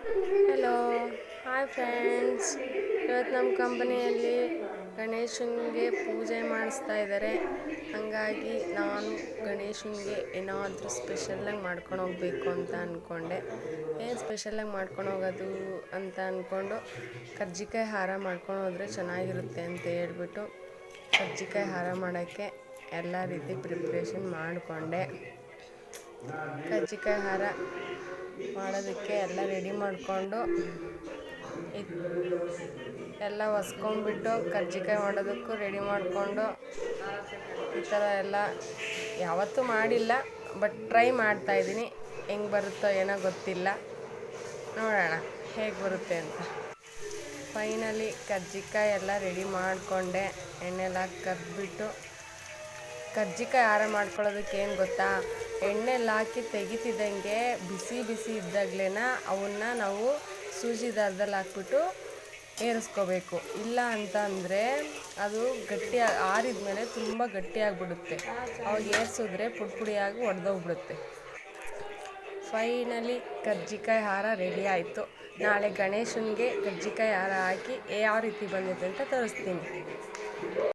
Hello, hi friends. ಇವತ್ತು ನಮ್ಮ ಕಂಪನಿಯಲ್ಲಿ ಗಣೇಶನಿಗೆ ಪೂಜೆ ಮಾಡಿಸ್ತಾ ಇದ್ದಾರೆ. ಹಾಗಾಗಿ ನಾನು ಗಣೇಶನಿಗೆ ಏನಾದರೂ ಸ್ಪೆಷಲಾಗಿ ಮಾಡ್ಕೊಂಡು ಹೋಗಬೇಕು ಅಂತ ಅಂದ್ಕೊಂಡೆ. ಏನು ಸ್ಪೆಷಲಾಗಿ ಮಾಡ್ಕೊಂಡು ಹೋಗೋದು ಅಂತ ಅಂದ್ಕೊಂಡು ಕರ್ಜಿಕಾಯಿ ಹಾರ ಮಾಡ್ಕೊಂಡು ಹೋದರೆ ಚೆನ್ನಾಗಿರುತ್ತೆ ಅಂತ ಹೇಳ್ಬಿಟ್ಟು ಕರ್ಜಿಕಾಯಿ ಹಾರ ಮಾಡೋಕ್ಕೆ ಎಲ್ಲ ರೀತಿ ಪ್ರಿಪ್ರೇಷನ್ ಮಾಡಿಕೊಂಡೆ. ಕರ್ಜಿಕಾಯಿ ಹಾರ ಮಾಡೋದಕ್ಕೆ ಎಲ್ಲ ರೆಡಿ ಮಾಡಿಕೊಂಡು ಎಲ್ಲ ಒಸ್ಕೊಂಡ್ಬಿಟ್ಟು ಕರ್ಜಿಕಾಯಿ ಮಾಡೋದಕ್ಕೂ ರೆಡಿ ಮಾಡಿಕೊಂಡು ಈ ಥರ ಎಲ್ಲ ಯಾವತ್ತೂ ಮಾಡಿಲ್ಲ, ಬಟ್ ಟ್ರೈ ಮಾಡ್ತಾಯಿದ್ದೀನಿ. ಹೆಂಗೆ ಬರುತ್ತೋ ಏನೋ ಗೊತ್ತಿಲ್ಲ, ನೋಡೋಣ ಹೇಗೆ ಬರುತ್ತೆ ಅಂತ. ಫೈನಲಿ ಕರ್ಜಿಕಾಯಿ ಎಲ್ಲ ರೆಡಿ ಮಾಡಿಕೊಂಡೆ. ಎಣ್ಣೆಲ್ಲ ಕರ್ದ್ಬಿಟ್ಟು ಕರ್ಜಿಕಾಯಿ ಹಾರ ಮಾಡ್ಕೊಳ್ಳೋದಕ್ಕೆ ಏನು ಗೊತ್ತಾ, ಎಣ್ಣೆಲ್ಲ ಹಾಕಿ ತೆಗಿತಿದ್ದಂಗೆ ಬಿಸಿ ಇದ್ದಾಗಲೇ ಅವನ್ನ ನಾವು ಸೂಜಿ ದಾರದಲ್ಲಿ ಹಾಕ್ಬಿಟ್ಟು ಏರಿಸ್ಕೋಬೇಕು. ಇಲ್ಲ ಅಂತ ಅಂದರೆ ಅದು ಗಟ್ಟಿಯಾಗಿ ಆರಿದ ಮೇಲೆ ತುಂಬ ಗಟ್ಟಿಯಾಗಿಬಿಡುತ್ತೆ. ಅವಾಗ ಏರಿಸಿದ್ರೆ ಪುಡಿಯಾಗಿ ಒಡೆದೋಗ್ಬಿಡುತ್ತೆ. ಫೈನಲಿ ಕರ್ಜಿಕಾಯಿ ಹಾರ ರೆಡಿ ಆಯಿತು. ನಾಳೆ ಗಣೇಶನಿಗೆ ಕರ್ಜಿಕಾಯಿ ಹಾರ ಹಾಕಿ ಯಾವ ರೀತಿ ಬಂದಿದೆ ಅಂತ ತೋರಿಸ್ತೀನಿ.